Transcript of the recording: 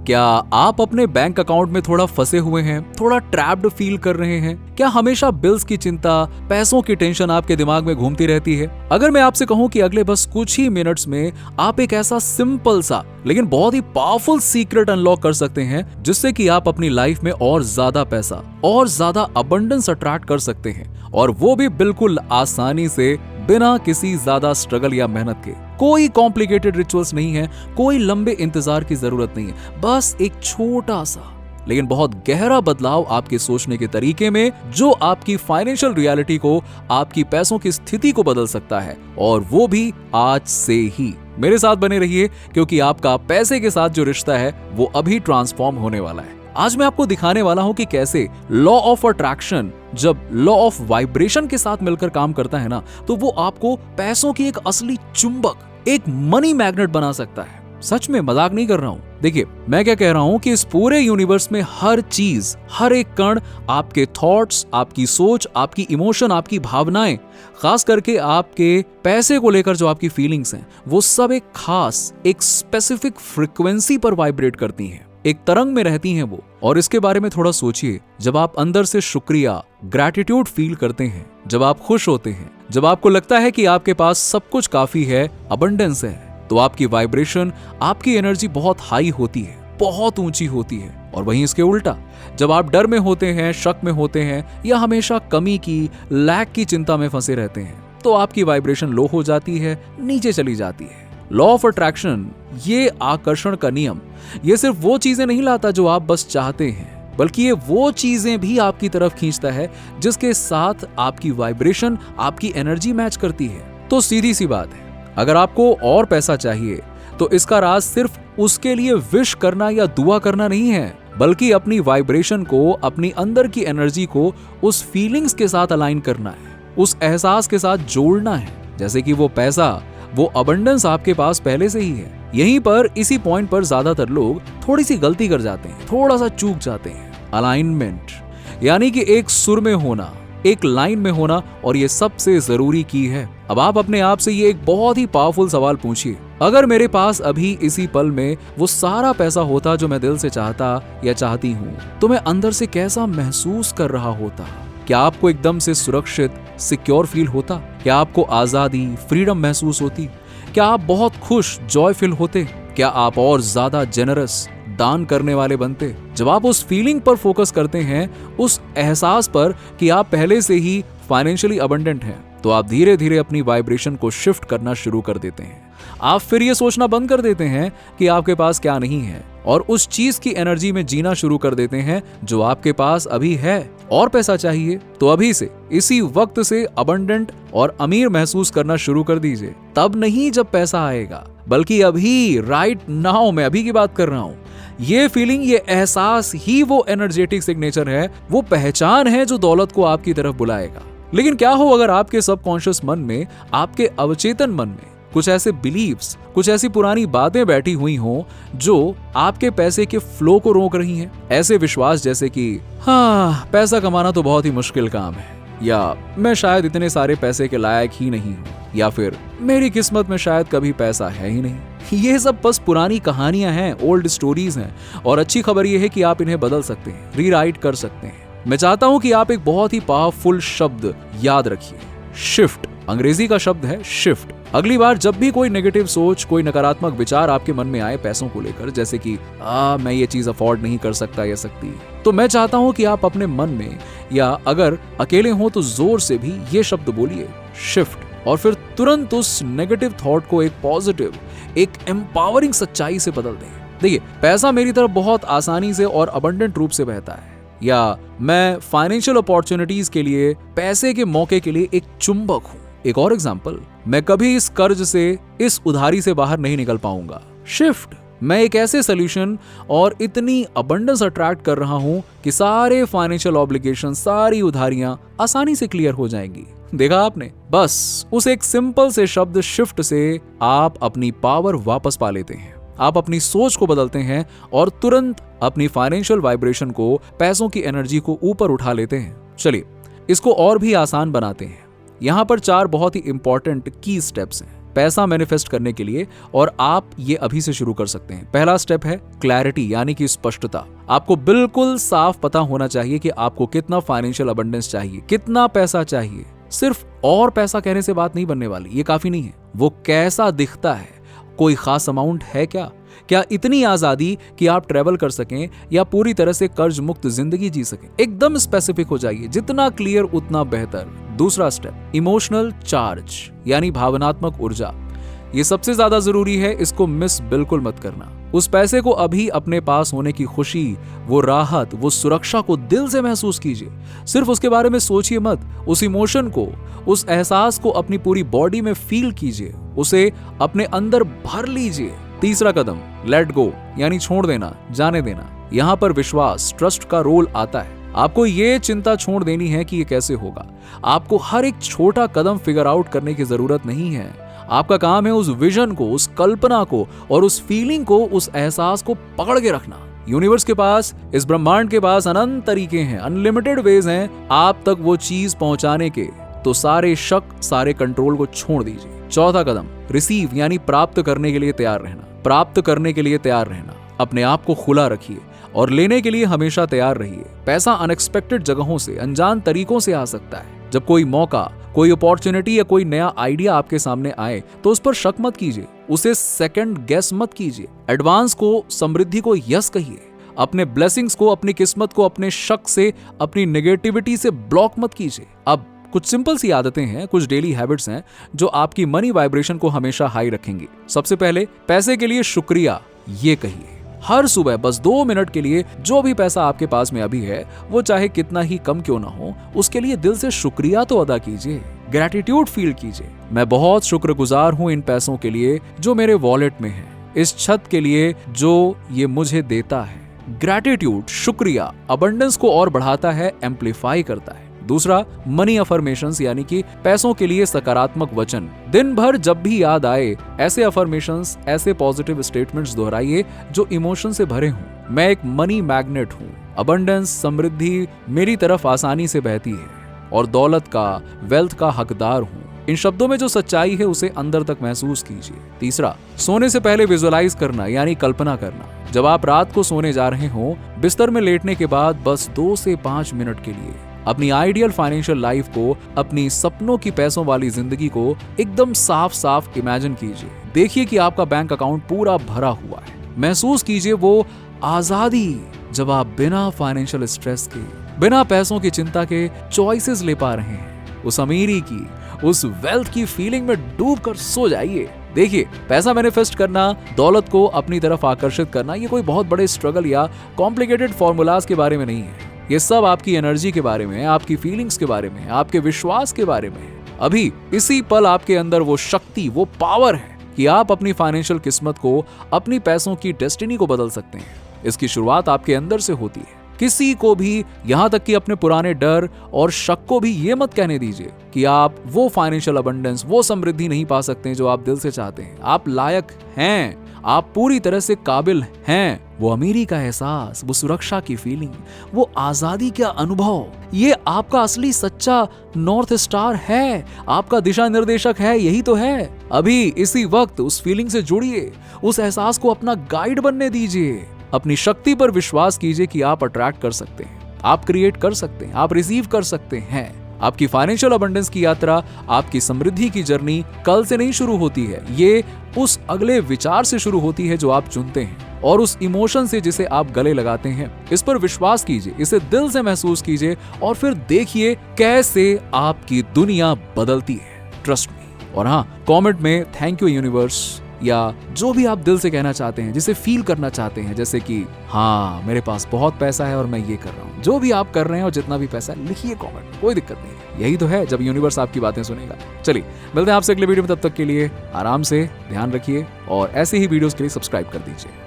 क्या आप अपने बैंक अकाउंट में थोड़ा फंसे हुए हैं, थोड़ा ट्रैप्ड फील कर रहे हैं? क्या हमेशा बिल्स की चिंता, पैसों की टेंशन आपके दिमाग में घूमती रहती है? अगर मैं आपसे कहूं कि अगले बस कुछ ही मिनट्स में आप एक ऐसा सिंपल सा लेकिन बहुत ही पावरफुल सीक्रेट अनलॉक कर सकते हैं जिससे कि आप अपनी लाइफ में और ज्यादा पैसा और ज्यादा अबंडेंस अट्रैक्ट कर सकते हैं, और वो भी बिल्कुल आसानी से, बिना किसी ज्यादा स्ट्रगल या मेहनत के। कोई कॉम्प्लिकेटेड रिचुअल्स नहीं है, कोई लंबे इंतजार की जरूरत नहीं है, बस एक छोटा सा लेकिन बहुत गहरा बदलाव आपके सोचने के तरीके में, जो आपकी फाइनेंशियल रियलिटी को, आपकी पैसों की स्थिति को बदल सकता है, और वो भी आज से ही। मेरे साथ बने रहिए, क्योंकि आपका पैसे के साथ जो रिश्ता है वो अभी ट्रांसफॉर्म होने वाला है। आज मैं आपको दिखाने वाला हूं कि कैसे लॉ ऑफ अट्रैक्शन जब लॉ ऑफ वाइब्रेशन के साथ मिलकर काम करता है ना, तो वो आपको पैसों की एक असली चुंबक, एक मनी मैग्नेट बना सकता है। सच में मजाक नहीं कर रहा हूं। देखिए, मैं क्या कह रहा हूं कि इस पूरे यूनिवर्स में हर चीज, हर एक कण, आपके थॉट्स, आपकी सोच, आपकी इमोशन, आपकी भावनाएं, खास करके आपके पैसे को लेकर जो आपकी फीलिंग्स हैं, वो सब एक खास, एक स्पेसिफिक फ्रीक्वेंसी पर वाइब्रेट करती हैं, एक तरंग में रहती हैं वो। और इसके बारे में थोड़ा सोचिए, जब आप अंदर से शुक्रिया, ग्रैटिट्यूड फील करते हैं, जब आप खुश होते हैं, जब आपको लगता है कि आपके पास सब कुछ काफी है, अबंडेंस है, तो आपकी वाइब्रेशन, आपकी एनर्जी बहुत हाई होती है, बहुत ऊंची होती है। और वहीं इसके उल्टा, जब आप डर में होते हैं, शक में होते हैं, या हमेशा कमी की, लैक की चिंता में फंसे रहते हैं, तो आपकी वाइब्रेशन लो हो जाती है, नीचे चली जाती है। लॉ ऑफ अट्रैक्शन, ये आकर्षण का नियम, ये सिर्फ वो चीजें नहीं लाता जो आप बस चाहते हैं, बल्कि ये वो चीजें भी आपकी तरफ खींचता है जिसके साथ आपकी वाइब्रेशन, आपकी एनर्जी मैच करती है। तो सीधी सी बात है, अगर आपको और पैसा चाहिए तो इसका राज सिर्फ उसके लिए विश करना या दुआ करना नहीं है, बल्कि अपनी वाइब्रेशन को, अपनी अंदर की एनर्जी को उस फीलिंग्स के साथ अलाइन करना है, उस एहसास के साथ जोड़ना है, जैसे कि वो पैसा, वो अबंडेंस आपके पास पहले से ही है। यहीं पर, इसी पॉइंट पर ज्यादातर लोग थोड़ी सी गलती कर जाते हैं, थोड़ा सा चूक जाते हैं। अलाइनमेंट, यानी कि एक सुर में होना, एक लाइन में होना, और ये सबसे जरूरी की है। अब आप अपने आप से ये एक बहुत ही पावरफुल सवाल पूछिए, अगर मेरे पास अभी इसी पल में वो सारा पैसा होता जो मैं दिल से चाहता या चाहती हूँ, तो मैं अंदर से कैसा महसूस कर रहा होता? क्या आपको एकदम से सुरक्षित, सिक्योर फील होता? क्या आपको आजादी, फ्रीडम महसूस होती? क्या आप बहुत खुश, जॉयफुल होते? क्या आप और ज्यादा जेनरस, दान करने वाले बनते? जब आप उस फीलिंग पर फोकस करते हैं, उस एहसास पर कि आप पहले से ही फाइनेंशियली अबंडेंट हैं, तो आप धीरे धीरे अपनी वाइब्रेशन को शिफ्ट करना शुरू कर देते हैं। आप फिर ये सोचना बंद कर देते हैं कि आपके पास क्या नहीं है, और उस चीज की एनर्जी में जीना शुरू कर देते हैं जो आपके पास अभी है। और पैसा चाहिए तो अभी से, इसी वक्त से अबंडेंट और अमीर महसूस करना शुरू कर दीजिए। तब नहीं जब पैसा आएगा, बल्कि अभी, राइट नाउ। मैं अभी की बात कर रहा हूं। ये फीलिंग, ये एहसास ही वो एनर्जेटिक सिग्नेचर है, वो पहचान है जो दौलत को आपकी तरफ बुलाएगा। लेकिन क्या हो अगर आपके सबकॉन्शियस मन में, आपके अवचेतन मन में कुछ ऐसे बिलीव्स, कुछ ऐसी पुरानी बातें बैठी हुई हों जो आपके पैसे के फ्लो को रोक रही हैं? ऐसे विश्वास जैसे कि हाँ, पैसा कमाना तो बहुत ही मुश्किल काम है, या मैं शायद इतने सारे पैसे के लायक ही नहीं हूँ, या फिर मेरी किस्मत में शायद कभी पैसा है ही नहीं। ये सब बस पुरानी कहानियां हैं, ओल्ड स्टोरीज हैं, और अच्छी खबर यह है कि आप इन्हें बदल सकते हैं, रीराइट कर सकते हैं। मैं चाहता हूं कि आप एक बहुत ही पावरफुल शब्द याद रखिए, शिफ्ट। अंग्रेजी का शब्द है शिफ्ट। अगली बार जब भी कोई नेगेटिव सोच, कोई नकारात्मक विचार आपके मन में आए पैसों को लेकर, जैसे कि मैं ये चीज अफोर्ड नहीं कर सकता या सकती, तो मैं चाहता हूं कि आप अपने मन में, या अगर अकेले हो तो जोर से भी ये शब्द बोलिए, शिफ्ट, और फिर तुरंत उस नेगेटिव थॉट को एक पॉजिटिव, एक एम्पावरिंग सच्चाई से बदल दें। देखिए, पैसा मेरी तरफ बहुत आसानी से और अबंडेंट रूप से बहता है, या मैं फाइनेंशियल अपॉर्चुनिटीज के लिए, पैसे के मौके के लिए एक चुंबक हूं। एक और एग्जांपल, मैं कभी इस कर्ज से, इस उधारी से बाहर नहीं निकल पाऊंगा। शिफ्ट, मैं एक ऐसे सोल्यूशन और इतनी अबंडेंस अट्रैक्ट कर रहा हूं कि सारे फाइनेंशियल ऑब्लिगेशन, सारी उधारियां आसानी से क्लियर हो जाएंगी। देखा आपने, बस उस एक सिंपल से शब्द शिफ्ट से आप अपनी पावर वापस पा लेते हैं, आप अपनी सोच को बदलते हैं, और तुरंत अपनी फाइनेंशियल वाइब्रेशन को, पैसों की एनर्जी को ऊपर उठा लेते हैं। चलिए, इसको और भी आसान बनाते हैं। यहाँ पर 4 बहुत ही इंपॉर्टेंट की स्टेप्स हैं। पैसा मैनिफेस्ट करने के लिए, और आप ये अभी से शुरू कर सकते हैं। पहला स्टेप है क्लैरिटी, यानी कि स्पष्टता। आपको बिल्कुल साफ पता होना चाहिए कि आपको कितना फाइनेंशियल अबंडेंस चाहिए, कितना पैसा चाहिए। सिर्फ और पैसा कहने से बात नहीं बनने वाली, ये काफी नहीं है। वो कैसा दिखता है, कोई खास अमाउंट है क्या इतनी आजादी कि आप ट्रेवल कर सकें या पूरी तरह से कर्ज मुक्त जिंदगी जी सकें। एकदम स्पेसिफिक हो जाइए, जितना क्लियर उतना बेहतर। दूसरा स्टेप इमोशनल चार्ज, यानी भावनात्मक ऊर्जा। ये सबसे ज्यादा जरूरी है, इसको मिस बिल्कुल मत करना। उस पैसे को अभी अपने पास होने की खुशी, वो राहत, वो सुरक्षा को दिल से महसूस कीजिए। सिर्फ उसके बारे में सोचिए मत, उस इमोशन को, उस एहसास को अपनी पूरी बॉडी में फील कीजिए, उसे अपने अंदर भर लीजिए। तीसरा कदम लेट गो, यानी छोड़ देना, जाने देना। यहाँ पर विश्वास, ट्रस्ट का रोल आता है। आपको ये चिंता छोड़ देनी है कि ये कैसे होगा। आपको हर एक छोटा कदम फिगर आउट करने की जरूरत नहीं है। आपका काम है उस विजन को, उस कल्पना को और उस फीलिंग को, उस एहसास को पकड़ के रखना। यूनिवर्स के पास, इस ब्रह्मांड के पास अनंत तरीके हैं, अनलिमिटेड वेज हैं आप तक वो चीज पहुंचाने के। तो सारे शक, सारे कंट्रोल को छोड़ दीजिए। चौथा कदम रिसीव, यानी प्राप्त करने के लिए तैयार रहना। प्राप्त करने के लिए तैयार रहना, अपने आप को खुला रखिए और लेने के लिए हमेशा तैयार रहिए। पैसा अनएक्सपेक्टेड जगहों से, अनजान तरीकों से आ सकता है। जब कोई मौका, कोई अपॉर्चुनिटी या कोई नया आइडिया आपके सामने आए तो उस पर शक मत कीजिए, उसे सेकंड गेस मत कीजिए। एडवांस को, समृद्धि को यस कहिए। अपने ब्लेसिंग्स को, अपनी किस्मत को अपने शक से, अपनी नेगेटिविटी से ब्लॉक मत कीजिए। अब कुछ सिंपल सी आदतें हैं, कुछ डेली हैबिट्स हैं जो आपकी मनी वाइब्रेशन को हमेशा हाई रखेंगी। सबसे पहले पैसे के लिए शुक्रिया ये कहिए। हर सुबह बस 2 मिनट के लिए जो भी पैसा आपके पास में अभी है, वो चाहे कितना ही कम क्यों ना हो, उसके लिए दिल से शुक्रिया तो अदा कीजिए। ग्रैटिट्यूड फील कीजिए। मैं बहुत शुक्रगुजार हूं इन पैसों के लिए जो मेरे वॉलेट में है, इस छत के लिए जो ये मुझे देता है। ग्रैटिट्यूड, शुक्रिया अबंडेंस को और बढ़ाता है, एम्पलीफाई करता है। दूसरा मनी अफर्मेशंस, यानी कि पैसों के लिए सकारात्मक वचन। दिन भर जब भी याद आए ऐसे अफर्मेशंस, ऐसे पॉजिटिव स्टेटमेंट्स दोहराइए जो इमोशन से भरे हों। मैं एक मनी मैग्नेट हूँ, अबंडेंस, समृद्धि मेरी तरफ आसानी से बहती है और दौलत का, वेल्थ का हकदार हूँ। इन शब्दों में जो सच्चाई है उसे अंदर तक महसूस कीजिए। तीसरा, सोने से पहले विजुअलाइज करना, यानी कल्पना करना। जब आप रात को सोने जा रहे हो, बिस्तर में लेटने के बाद बस 2 से 5 मिनट के लिए अपनी आइडियल फाइनेंशियल लाइफ को, अपनी सपनों की पैसों वाली जिंदगी को एकदम साफ साफ इमेजिन कीजिए। देखिए कि आपका बैंक अकाउंट पूरा भरा हुआ है। महसूस कीजिए वो आजादी जब आप बिना फाइनेंशियल स्ट्रेस के, बिना पैसों की चिंता के चॉइसेस ले पा रहे हैं। उस अमीरी की, उस वेल्थ की फीलिंग में डूब कर सो जाइए। देखिए, पैसा मैनिफेस्ट करना, दौलत को अपनी तरफ आकर्षित करना, ये कोई बहुत बड़े स्ट्रगल या कॉम्प्लिकेटेड फॉर्मूलाज के बारे में नहीं है। ये सब आपकी एनर्जी के बारे में है, आपकी फीलिंग्स के बारे में है, आपके विश्वास के बारे में है। अभी इसी पल आपके अंदर वो शक्ति, वो पावर है कि आप अपनी फाइनेंशियल किस्मत को, अपनी पैसों की डेस्टिनी को बदल सकते हैं। इसकी शुरुआत आपके अंदर से होती है। किसी को भी, यहां तक कि अपने पुराने डर और शक को भी ये मत कहने दीजिए कि आप वो फाइनेंशियल अबंडेंस, वो समृद्धि नहीं पा सकते जो आप दिल से चाहते हैं। आप लायक हैं, आप पूरी तरह से काबिल हैं। वो अमीरी का एहसास, वो सुरक्षा की फीलिंग, वो आजादी का अनुभव, ये आपका असली सच्चा नॉर्थ स्टार है, आपका दिशा निर्देशक है। यही तो है। अभी इसी वक्त उस फीलिंग से जुड़िए, उस एहसास को अपना गाइड बनने दीजिए। अपनी शक्ति पर विश्वास कीजिए कि आप अट्रैक्ट कर सकते हैं, आप क्रिएट कर सकते हैं, आप रिसीव कर सकते हैं। आपकी फाइनेंशियल अबंडेंस की यात्रा, आपकी समृद्धि की जर्नी कल से नहीं शुरू होती है। ये उस अगले विचार से शुरू होती है जो आप चुनते हैं, और उस इमोशन से जिसे आप गले लगाते हैं। इस पर विश्वास कीजिए, इसे दिल से महसूस कीजिए और फिर देखिए कैसे आपकी दुनिया बदलती है। Trust me. और हाँ, कमेंट में थैंक यू यूनिवर्स या जो भी आप दिल से कहना चाहते हैं, जिसे फील करना चाहते हैं, जैसे कि हाँ मेरे पास बहुत पैसा है और मैं ये कर रहा हूँ। जो भी आप कर रहे हैं और जितना भी पैसा है, लिखिए कमेंट, कोई दिक्कत नहीं है। यही तो है जब यूनिवर्स आपकी बातें सुनेगा। चलिए मिलते हैं आपसे अगले वीडियो में, तब तक के लिए आराम से ध्यान रखिए और ऐसे ही वीडियोस के लिए सब्सक्राइब कर दीजिए।